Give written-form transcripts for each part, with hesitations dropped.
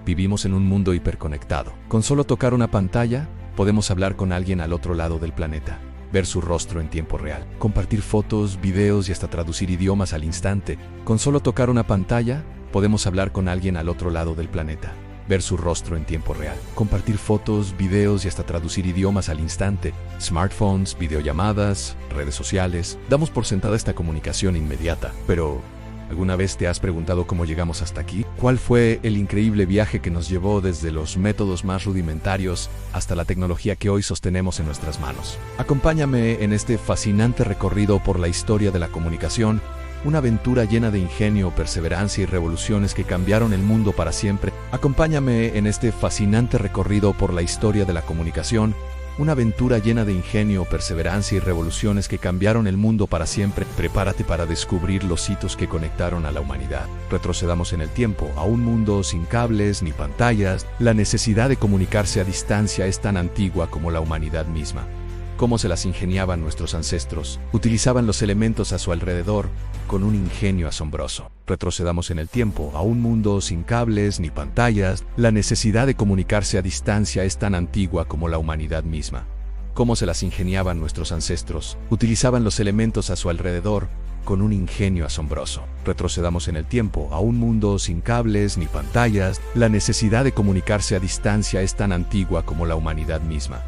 Vivimos en un mundo hiperconectado. Con solo tocar una pantalla, podemos hablar con alguien al otro lado del planeta, ver su rostro en tiempo real, compartir fotos, videos y hasta traducir idiomas al instante. Con solo tocar una pantalla, podemos hablar con alguien al otro lado del planeta, ver su rostro en tiempo real, compartir fotos, videos y hasta traducir idiomas al instante. Smartphones, videollamadas, redes sociales. Damos por sentada esta comunicación inmediata, pero ¿alguna vez te has preguntado cómo llegamos hasta aquí? ¿Cuál fue el increíble viaje que nos llevó desde los métodos más rudimentarios hasta la tecnología que hoy sostenemos en nuestras manos? Acompáñame en este fascinante recorrido por la historia de la comunicación, una aventura llena de ingenio, perseverancia y revoluciones que cambiaron el mundo para siempre. Acompáñame en este fascinante recorrido por la historia de la comunicación, una aventura llena de ingenio, perseverancia y revoluciones que cambiaron el mundo para siempre. Prepárate para descubrir los hitos que conectaron a la humanidad. Retrocedamos en el tiempo, a un mundo sin cables ni pantallas. La necesidad de comunicarse a distancia es tan antigua como la humanidad misma. ¿Cómo se las ingeniaban nuestros ancestros? Utilizaban los elementos a su alrededor con un ingenio asombroso. Retrocedamos en el tiempo, a un mundo sin cables ni pantallas. La necesidad de comunicarse a distancia es tan antigua como la humanidad misma. ¿Cómo se las ingeniaban nuestros ancestros? Utilizaban los elementos a su alrededor con un ingenio asombroso. Retrocedamos en el tiempo, a un mundo sin cables ni pantallas. La necesidad de comunicarse a distancia es tan antigua como la humanidad misma.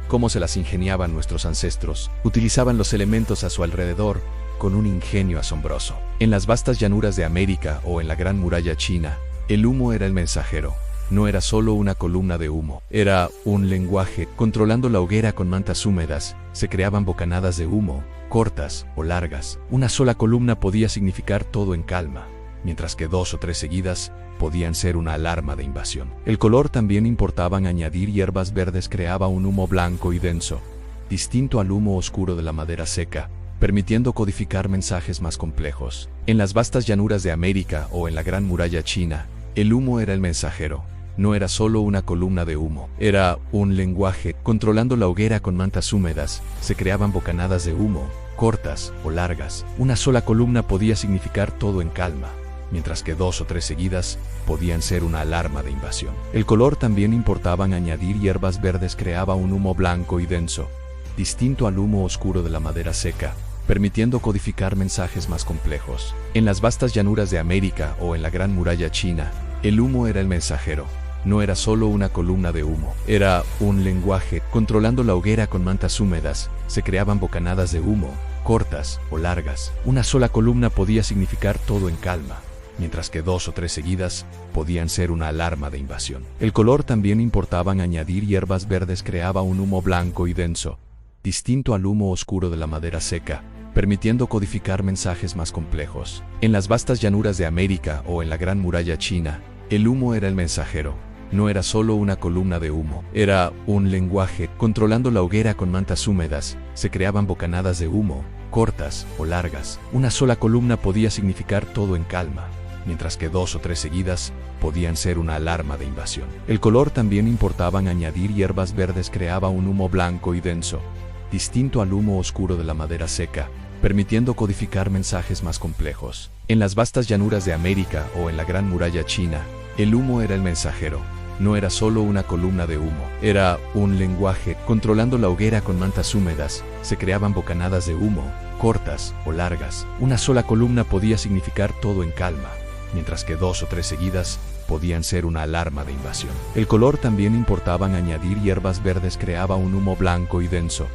¿Cómo se las ingeniaban nuestros ancestros? Utilizaban los elementos a su alrededor con un ingenio asombroso. En las vastas llanuras de América o en la Gran Muralla China, el humo era el mensajero. No era solo una columna de humo, era un lenguaje. Controlando la hoguera con mantas húmedas, se creaban bocanadas de humo, cortas o largas. Una sola columna podía significar todo en calma, mientras que 2 o 3 seguidas podían ser una alarma de invasión. El color también importaba. Añadir hierbas verdes creaba un humo blanco y denso, distinto al humo oscuro de la madera seca, permitiendo codificar mensajes más complejos. En las vastas llanuras de América o en la Gran Muralla China, el humo era el mensajero. No era solo una columna de humo, era un lenguaje. Controlando la hoguera con mantas húmedas, se creaban bocanadas de humo, cortas o largas. Una sola columna podía significar todo en calma, mientras que 2 o 3 seguidas podían ser una alarma de invasión. El color también importaba. Añadir hierbas verdes creaba un humo blanco y denso, distinto al humo oscuro de la madera seca, permitiendo codificar mensajes más complejos. En las vastas llanuras de América o en la Gran Muralla China, el humo era el mensajero. No era solo una columna de humo, era un lenguaje. Controlando la hoguera con mantas húmedas, se creaban bocanadas de humo, cortas o largas. Una sola columna podía significar todo en calma, mientras que 2 o 3 seguidas podían ser una alarma de invasión. El color también importaba. Añadir hierbas verdes creaba un humo blanco y denso, distinto al humo oscuro de la madera seca, permitiendo codificar mensajes más complejos. En las vastas llanuras de América o en la Gran Muralla China, el humo era el mensajero. No era solo una columna de humo, era un lenguaje. Controlando la hoguera con mantas húmedas, se creaban bocanadas de humo, cortas o largas. Una sola columna podía significar todo en calma, mientras que 2 o 3 seguidas podían ser una alarma de invasión. El color también importaba. Añadir hierbas verdes creaba un humo blanco y denso, distinto al humo oscuro de la madera seca, permitiendo codificar mensajes más complejos. En las vastas llanuras de América o en la Gran Muralla China, el humo era el mensajero. No era solo una columna de humo, era un lenguaje. Controlando la hoguera con mantas húmedas, se creaban bocanadas de humo, cortas o largas. Una sola columna podía significar todo en calma, mientras que 2 o 3 seguidas podían ser una alarma de invasión. El color también importaba. Añadir hierbas verdes creaba un humo blanco y denso,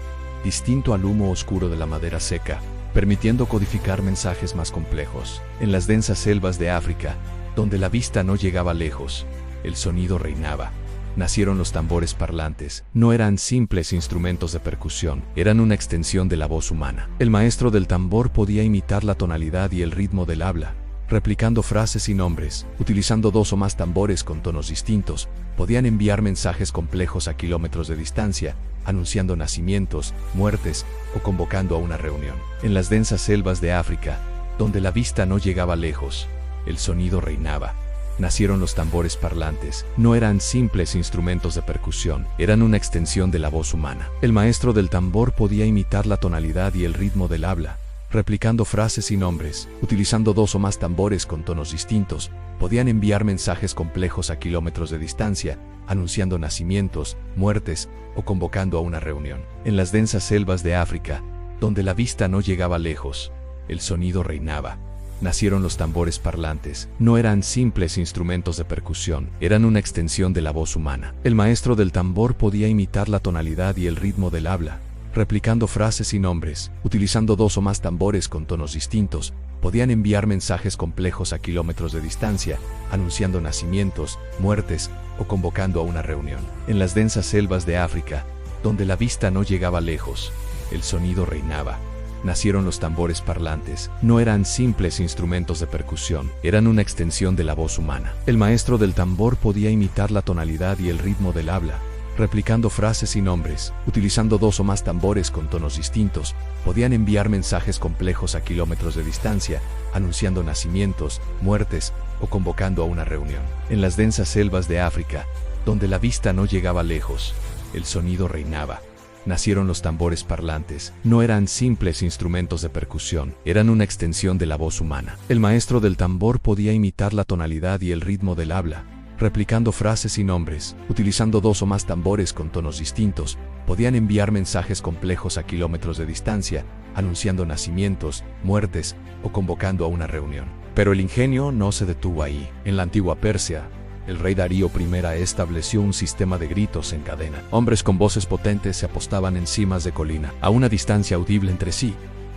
distinto al humo oscuro de la madera seca, permitiendo codificar mensajes más complejos. En las densas selvas de África, donde la vista no llegaba lejos, el sonido reinaba. Nacieron los tambores parlantes. No eran simples instrumentos de percusión, eran una extensión de la voz humana. El maestro del tambor podía imitar la tonalidad y el ritmo del habla, replicando frases y nombres. Utilizando 2 o más tambores con tonos distintos, podían enviar mensajes complejos a kilómetros de distancia, anunciando nacimientos, muertes o convocando a una reunión. En las densas selvas de África, donde la vista no llegaba lejos, el sonido reinaba. Nacieron los tambores parlantes. No eran simples instrumentos de percusión, eran una extensión de la voz humana. El maestro del tambor podía imitar la tonalidad y el ritmo del habla, replicando frases y nombres, utilizando 2 o más tambores con tonos distintos, podían enviar mensajes complejos a kilómetros de distancia, anunciando nacimientos, muertes o convocando a una reunión. En las densas selvas de África, donde la vista no llegaba lejos, el sonido reinaba. Nacieron los tambores parlantes. No eran simples instrumentos de percusión, eran una extensión de la voz humana. El maestro del tambor podía imitar la tonalidad y el ritmo del habla, replicando frases y nombres, utilizando 2 o más tambores con tonos distintos, podían enviar mensajes complejos a kilómetros de distancia, anunciando nacimientos, muertes o convocando a una reunión. En las densas selvas de África, donde la vista no llegaba lejos, el sonido reinaba. Nacieron los tambores parlantes. No eran simples instrumentos de percusión, eran una extensión de la voz humana. El maestro del tambor podía imitar la tonalidad y el ritmo del habla, replicando frases y nombres, utilizando 2 o más tambores con tonos distintos, podían enviar mensajes complejos a kilómetros de distancia, anunciando nacimientos, muertes o convocando a una reunión. En las densas selvas de África, donde la vista no llegaba lejos, el sonido reinaba. Nacieron los tambores parlantes. No eran simples instrumentos de percusión, eran una extensión de la voz humana. El maestro del tambor podía imitar la tonalidad y el ritmo del habla, replicando frases y nombres, utilizando 2 o más tambores con tonos distintos, podían enviar mensajes complejos a kilómetros de distancia, anunciando nacimientos, muertes o convocando a una reunión. Pero el ingenio no se detuvo ahí. En la antigua Persia, el rey Darío I estableció un sistema de gritos en cadena. Hombres con voces potentes se apostaban en cimas de colina, a una distancia audible entre sí,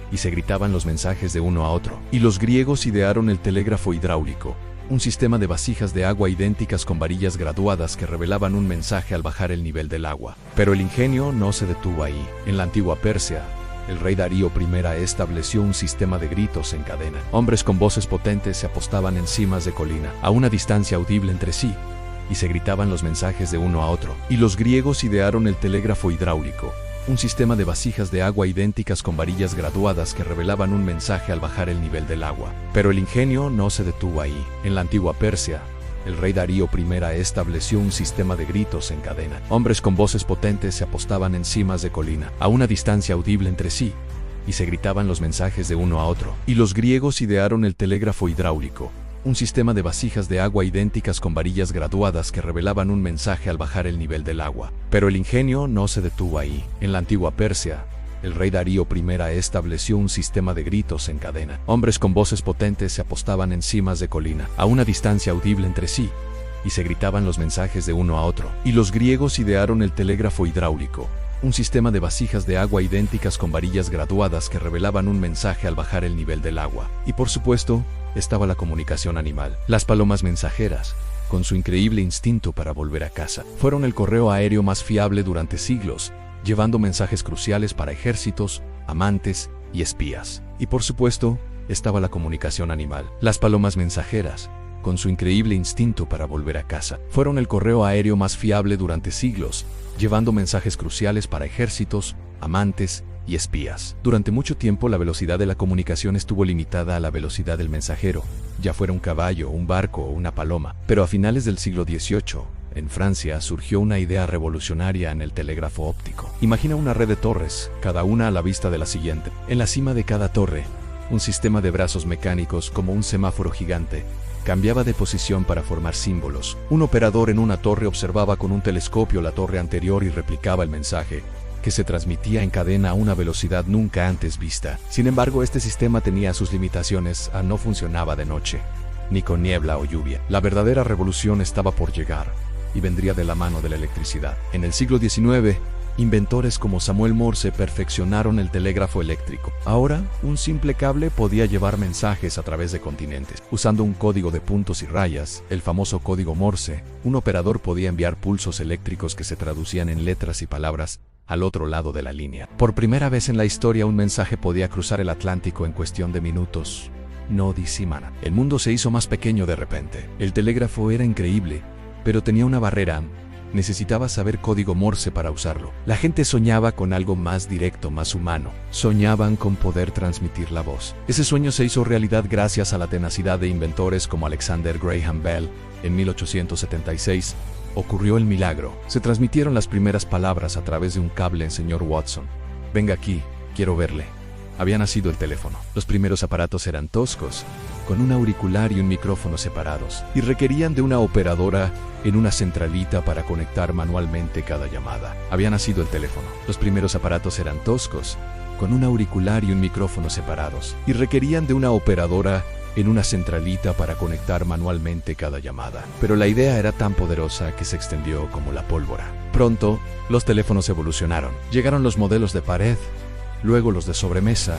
y se gritaban los mensajes de uno a otro. Y los griegos idearon el telégrafo hidráulico, un sistema de vasijas de agua idénticas con varillas graduadas que revelaban un mensaje al bajar el nivel del agua. Pero el ingenio no se detuvo ahí. En la antigua Persia, el rey Darío I estableció un sistema de gritos en cadena. Hombres con voces potentes se apostaban en cimas de colina, a una distancia audible entre sí, y se gritaban los mensajes de uno a otro. Y los griegos idearon el telégrafo hidráulico, un sistema de vasijas de agua idénticas con varillas graduadas que revelaban un mensaje al bajar el nivel del agua. Pero el ingenio no se detuvo ahí. En la antigua Persia, el rey Darío I estableció un sistema de gritos en cadena. Hombres con voces potentes se apostaban en cimas de colina, a una distancia audible entre sí, y se gritaban los mensajes de uno a otro. Y los griegos idearon el telégrafo hidráulico, un sistema de vasijas de agua idénticas con varillas graduadas que revelaban un mensaje al bajar el nivel del agua. Pero el ingenio no se detuvo ahí. En la antigua Persia, el rey Darío I estableció un sistema de gritos en cadena. Hombres con voces potentes se apostaban en cimas de colina, a una distancia audible entre sí, y se gritaban los mensajes de uno a otro. Y los griegos idearon el telégrafo hidráulico, un sistema de vasijas de agua idénticas con varillas graduadas que revelaban un mensaje al bajar el nivel del agua. Y por supuesto, estaba la comunicación animal. Las palomas mensajeras, con su increíble instinto para volver a casa, fueron el correo aéreo más fiable durante siglos, llevando mensajes cruciales para ejércitos, amantes y espías. Y por supuesto, estaba la comunicación animal. Las palomas mensajeras, con su increíble instinto para volver a casa, fueron el correo aéreo más fiable durante siglos, llevando mensajes cruciales para ejércitos, amantes y espías. Durante mucho tiempo la velocidad de la comunicación estuvo limitada a la velocidad del mensajero, ya fuera un caballo, un barco o una paloma. Pero a finales del siglo XVIII, en Francia surgió una idea revolucionaria en el telégrafo óptico. Imagina una red de torres, cada una a la vista de la siguiente. En la cima de cada torre, un sistema de brazos mecánicos como un semáforo gigante cambiaba de posición para formar símbolos. Un operador en una torre observaba con un telescopio la torre anterior y replicaba el mensaje, que se transmitía en cadena a una velocidad nunca antes vista. Sin embargo, este sistema tenía sus limitaciones, no funcionaba de noche, ni con niebla o lluvia. La verdadera revolución estaba por llegar, y vendría de la mano de la electricidad. En el siglo XIX, inventores como Samuel Morse perfeccionaron el telégrafo eléctrico. Ahora, un simple cable podía llevar mensajes a través de continentes. Usando un código de puntos y rayas, el famoso código Morse, un operador podía enviar pulsos eléctricos que se traducían en letras y palabras al otro lado de la línea. Por primera vez en la historia, un mensaje podía cruzar el Atlántico en cuestión de minutos, no di semana. El mundo se hizo más pequeño de repente. El telégrafo era increíble, pero tenía una barrera. Necesitaba saber código Morse para usarlo. La gente soñaba con algo más directo, más humano. Soñaban con poder transmitir la voz. Ese sueño se hizo realidad gracias a la tenacidad de inventores como Alexander Graham Bell. En 1876, ocurrió el milagro. Se transmitieron las primeras palabras a través de un cable en señor Watson. Venga aquí, quiero verle. había nacido el teléfono. Los primeros aparatos eran toscos, con un auricular y un micrófono separados, y requerían de una operadora en una centralita para conectar manualmente cada llamada. Había nacido el teléfono. Los primeros aparatos eran toscos, con un auricular y un micrófono separados, y requerían de una operadora en una centralita para conectar manualmente cada llamada. Pero la idea era tan poderosa que se extendió como la pólvora. Pronto, los teléfonos evolucionaron. Llegaron los modelos de pared, luego los de sobremesa,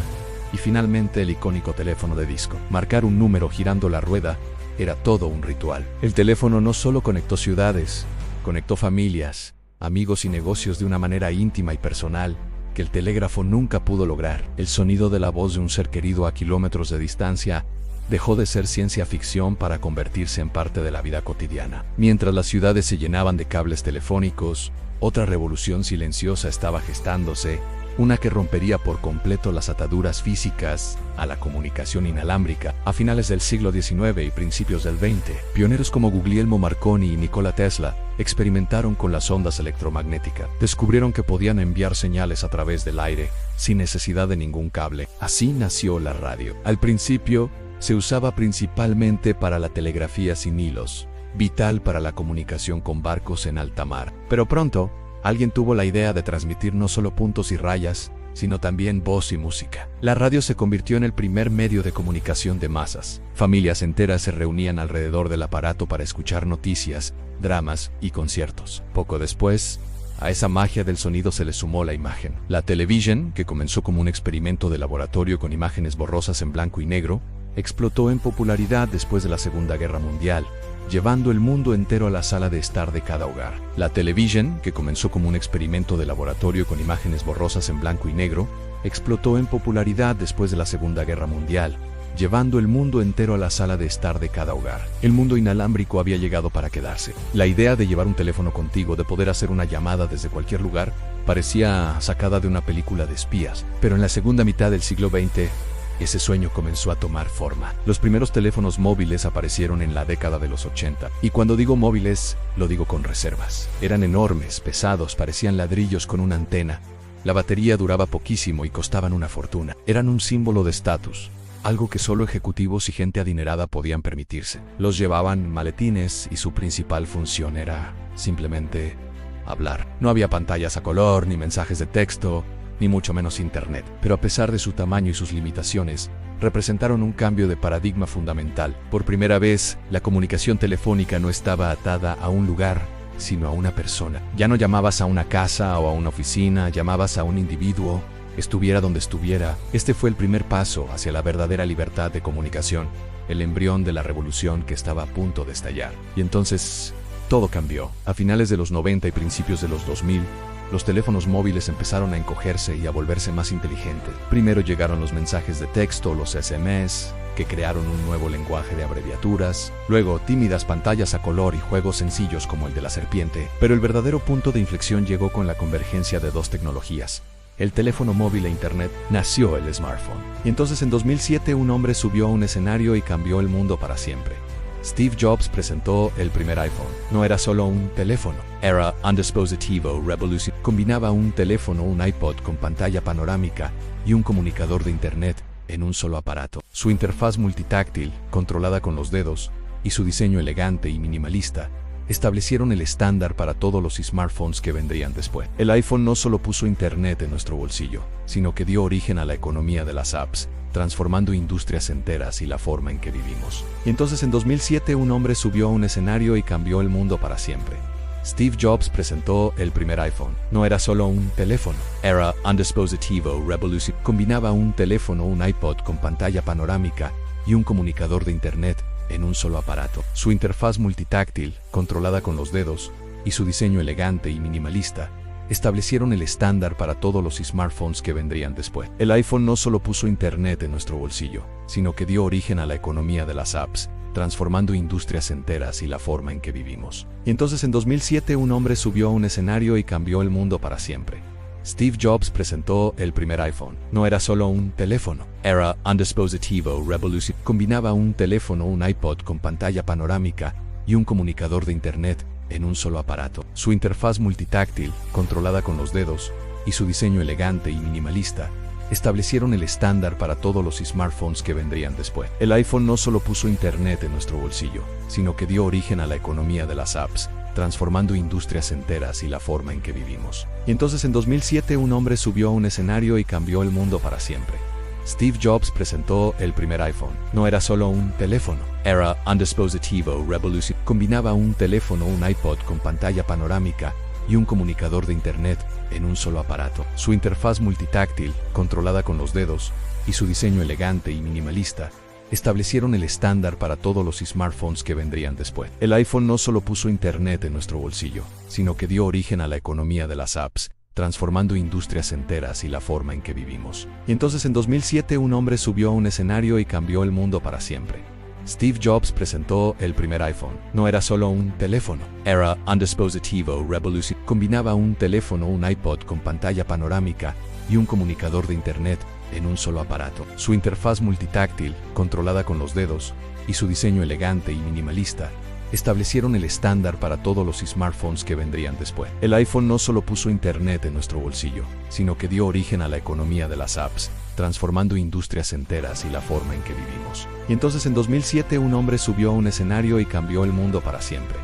y finalmente el icónico teléfono de disco. Marcar un número girando la rueda era todo un ritual. El teléfono no solo conectó ciudades, conectó familias, amigos y negocios de una manera íntima y personal que el telégrafo nunca pudo lograr. El sonido de la voz de un ser querido a kilómetros de distancia dejó de ser ciencia ficción para convertirse en parte de la vida cotidiana. Mientras las ciudades se llenaban de cables telefónicos, otra revolución silenciosa estaba gestándose, una que rompería por completo las ataduras físicas a la comunicación inalámbrica. A finales del siglo XIX y principios del XX, pioneros como Guglielmo Marconi y Nikola Tesla experimentaron con las ondas electromagnéticas. Descubrieron que podían enviar señales a través del aire, sin necesidad de ningún cable. Así nació la radio. Al principio, se usaba principalmente para la telegrafía sin hilos, vital para la comunicación con barcos en alta mar. Pero pronto, alguien tuvo la idea de transmitir no solo puntos y rayas, sino también voz y música. La radio se convirtió en el primer medio de comunicación de masas. Familias enteras se reunían alrededor del aparato para escuchar noticias, dramas y conciertos. Poco después, a esa magia del sonido se le sumó la imagen. La televisión, que comenzó como un experimento de laboratorio con imágenes borrosas en blanco y negro, explotó en popularidad después de la Segunda Guerra Mundial, llevando el mundo entero a la sala de estar de cada hogar. La televisión, que comenzó como un experimento de laboratorio con imágenes borrosas en blanco y negro, explotó en popularidad después de la Segunda Guerra Mundial, llevando el mundo entero a la sala de estar de cada hogar. El mundo inalámbrico había llegado para quedarse. La idea de llevar un teléfono contigo, de poder hacer una llamada desde cualquier lugar, parecía sacada de una película de espías. Pero en la segunda mitad del siglo XX, ese sueño comenzó a tomar forma. Los primeros teléfonos móviles aparecieron en la década de los 80. Y cuando digo móviles, lo digo con reservas. Eran enormes, pesados, parecían ladrillos con una antena. La batería duraba poquísimo y costaban una fortuna. Eran un símbolo de estatus, algo que solo ejecutivos y gente adinerada podían permitirse. Los llevaban maletines y su principal función era simplemente hablar. No había pantallas a color, ni mensajes de texto, ni mucho menos internet. Pero a pesar de su tamaño y sus limitaciones, representaron un cambio de paradigma fundamental. Por primera vez, la comunicación telefónica no estaba atada a un lugar, sino a una persona. Ya no llamabas a una casa o a una oficina, llamabas a un individuo, estuviera donde estuviera. Este fue el primer paso hacia la verdadera libertad de comunicación, el embrión de la revolución que estaba a punto de estallar. Y entonces, todo cambió. A finales de los 90 y principios de los 2000, los teléfonos móviles empezaron a encogerse y a volverse más inteligentes. Primero llegaron los mensajes de texto, los SMS, que crearon un nuevo lenguaje de abreviaturas, luego tímidas pantallas a color y juegos sencillos como el de la serpiente. Pero el verdadero punto de inflexión llegó con la convergencia de dos tecnologías: el teléfono móvil e internet. Nació el smartphone. Y entonces en 2007 un hombre subió a un escenario y cambió el mundo para siempre. Steve Jobs presentó el primer iPhone. No era solo un teléfono, era un dispositivo revolucionario. Combinaba un teléfono, un iPod con pantalla panorámica y un comunicador de internet en un solo aparato. Su interfaz multitáctil, controlada con los dedos, y su diseño elegante y minimalista establecieron el estándar para todos los smartphones que vendrían después. El iPhone no solo puso internet en nuestro bolsillo, sino que dio origen a la economía de las apps, transformando industrias enteras y la forma en que vivimos. Y entonces en 2007 un hombre subió a un escenario y cambió el mundo para siempre. Steve Jobs presentó el primer iPhone. No era solo un teléfono, era un dispositivo revolucionario. Combinaba un teléfono, un iPod con pantalla panorámica y un comunicador de internet en un solo aparato. Su interfaz multitáctil, controlada con los dedos, y su diseño elegante y minimalista establecieron el estándar para todos los smartphones que vendrían después. El iPhone no solo puso internet en nuestro bolsillo, sino que dio origen a la economía de las apps, transformando industrias enteras y la forma en que vivimos. Y entonces en 2007 un hombre subió a un escenario y cambió el mundo para siempre. Steve Jobs presentó el primer iPhone. No era solo un teléfono, era un dispositivo revolucionario. Combinaba un teléfono, un iPod con pantalla panorámica y un comunicador de internet en un solo aparato. Su interfaz multitáctil, controlada con los dedos, y su diseño elegante y minimalista establecieron el estándar para todos los smartphones que vendrían después. El iPhone no solo puso Internet en nuestro bolsillo, sino que dio origen a la economía de las apps, transformando industrias enteras y la forma en que vivimos. Y entonces en 2007 un hombre subió a un escenario y cambió el mundo para siempre. Steve Jobs presentó el primer iPhone. No era solo un teléfono, era un dispositivo revolucionario. Combinaba un teléfono, un iPod con pantalla panorámica y un comunicador de Internet en un solo aparato. Su interfaz multitáctil, controlada con los dedos, y su diseño elegante y minimalista establecieron el estándar para todos los smartphones que vendrían después. El iPhone no solo puso Internet en nuestro bolsillo, sino que dio origen a la economía de las apps, transformando industrias enteras y la forma en que vivimos. Y entonces en 2007 un hombre subió a un escenario y cambió el mundo para siempre. Steve Jobs presentó el primer iPhone. No era solo un teléfono, era un dispositivo revolucionario. Combinaba un teléfono, un iPod con pantalla panorámica y un comunicador de Internet en un solo aparato. Su interfaz multitáctil, controlada con los dedos, y su diseño elegante y minimalista establecieron el estándar para todos los smartphones que vendrían después. El iPhone no solo puso Internet en nuestro bolsillo, sino que dio origen a la economía de las apps, transformando industrias enteras y la forma en que vivimos. Y entonces en 2007 un hombre subió a un escenario y cambió el mundo para siempre.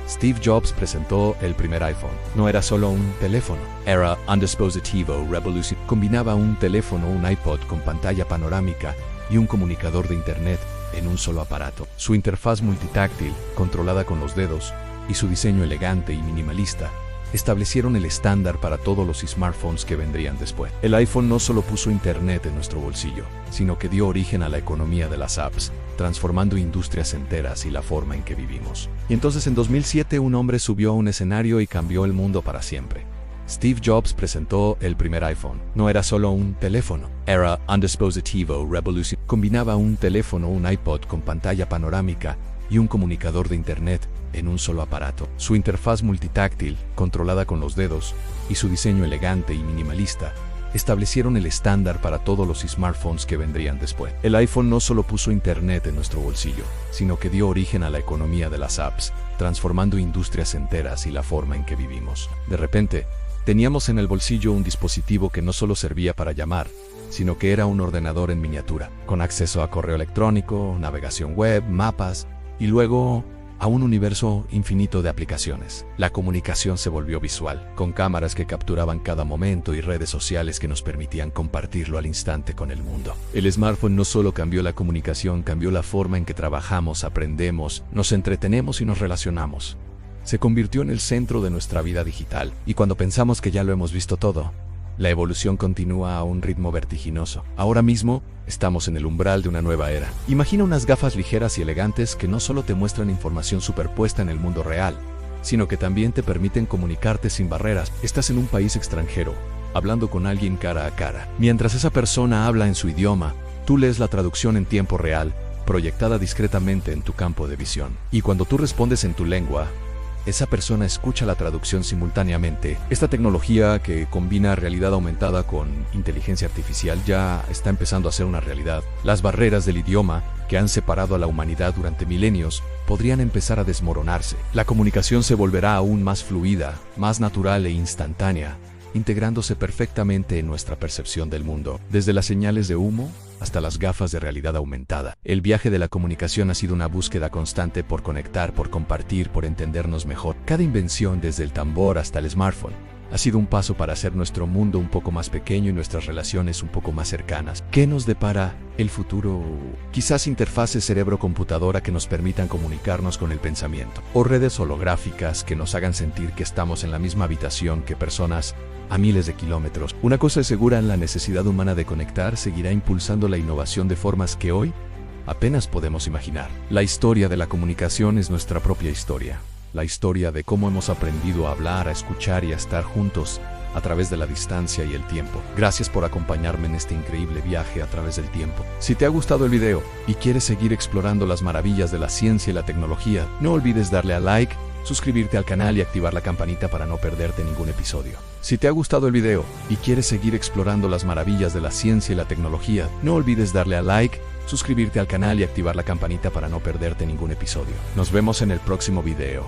Steve Jobs presentó el primer iPhone. No era solo un teléfono, era un dispositivo revolucionario. Combinaba un teléfono, un iPod con pantalla panorámica y un comunicador de Internet en un solo aparato. Su interfaz multitáctil, controlada con los dedos, y su diseño elegante y minimalista establecieron el estándar para todos los smartphones que vendrían después. El iPhone no solo puso Internet en nuestro bolsillo, sino que dio origen a la economía de las apps, transformando industrias enteras y la forma en que vivimos. Y entonces en 2007 un hombre subió a un escenario y cambió el mundo para siempre. Steve Jobs presentó el primer iPhone. No era solo un teléfono, era un dispositivo revolucionario. Combinaba un teléfono, un iPod con pantalla panorámica y un comunicador de Internet en un solo aparato. Su interfaz multitáctil, controlada con los dedos, y su diseño elegante y minimalista establecieron el estándar para todos los smartphones que vendrían después. El iPhone no solo puso Internet en nuestro bolsillo, sino que dio origen a la economía de las apps, transformando industrias enteras y la forma en que vivimos. De repente, teníamos en el bolsillo un dispositivo que no solo servía para llamar, sino que era un ordenador en miniatura, con acceso a correo electrónico, navegación web, mapas, y luego a un universo infinito de aplicaciones. La comunicación se volvió visual, con cámaras que capturaban cada momento y redes sociales que nos permitían compartirlo al instante con el mundo. El smartphone no solo cambió la comunicación, cambió la forma en que trabajamos, aprendemos, nos entretenemos y nos relacionamos. Se convirtió en el centro de nuestra vida digital, y cuando pensamos que ya lo hemos visto todo, la evolución continúa a un ritmo vertiginoso. Ahora mismo, estamos en el umbral de una nueva era. Imagina unas gafas ligeras y elegantes que no solo te muestran información superpuesta en el mundo real, sino que también te permiten comunicarte sin barreras. Estás en un país extranjero, hablando con alguien cara a cara. Mientras esa persona habla en su idioma, tú lees la traducción en tiempo real, proyectada discretamente en tu campo de visión. Y cuando tú respondes en tu lengua, esa persona escucha la traducción simultáneamente. Esta tecnología que combina realidad aumentada con inteligencia artificial ya está empezando a ser una realidad. Las barreras del idioma, que han separado a la humanidad durante milenios, podrían empezar a desmoronarse. La comunicación se volverá aún más fluida, más natural e instantánea, integrándose perfectamente en nuestra percepción del mundo, desde las señales de humo hasta las gafas de realidad aumentada. El viaje de la comunicación ha sido una búsqueda constante por conectar, por compartir, por entendernos mejor. Cada invención, desde el tambor hasta el smartphone, ha sido un paso para hacer nuestro mundo un poco más pequeño y nuestras relaciones un poco más cercanas. ¿Qué nos depara el futuro? Quizás interfaces cerebro-computadora que nos permitan comunicarnos con el pensamiento, o redes holográficas que nos hagan sentir que estamos en la misma habitación que personas a miles de kilómetros. Una cosa es segura, la necesidad humana de conectar seguirá impulsando la innovación de formas que hoy apenas podemos imaginar. La historia de la comunicación es nuestra propia historia. La historia de cómo hemos aprendido a hablar, a escuchar y a estar juntos a través de la distancia y el tiempo. Gracias por acompañarme en este increíble viaje a través del tiempo. Si te ha gustado el video y quieres seguir explorando las maravillas de la ciencia y la tecnología, no olvides darle a like, suscribirte al canal y activar la campanita para no perderte ningún episodio. Si te ha gustado el video y quieres seguir explorando las maravillas de la ciencia y la tecnología, no olvides darle a like, suscribirte al canal y activar la campanita para no perderte ningún episodio. Nos vemos en el próximo video.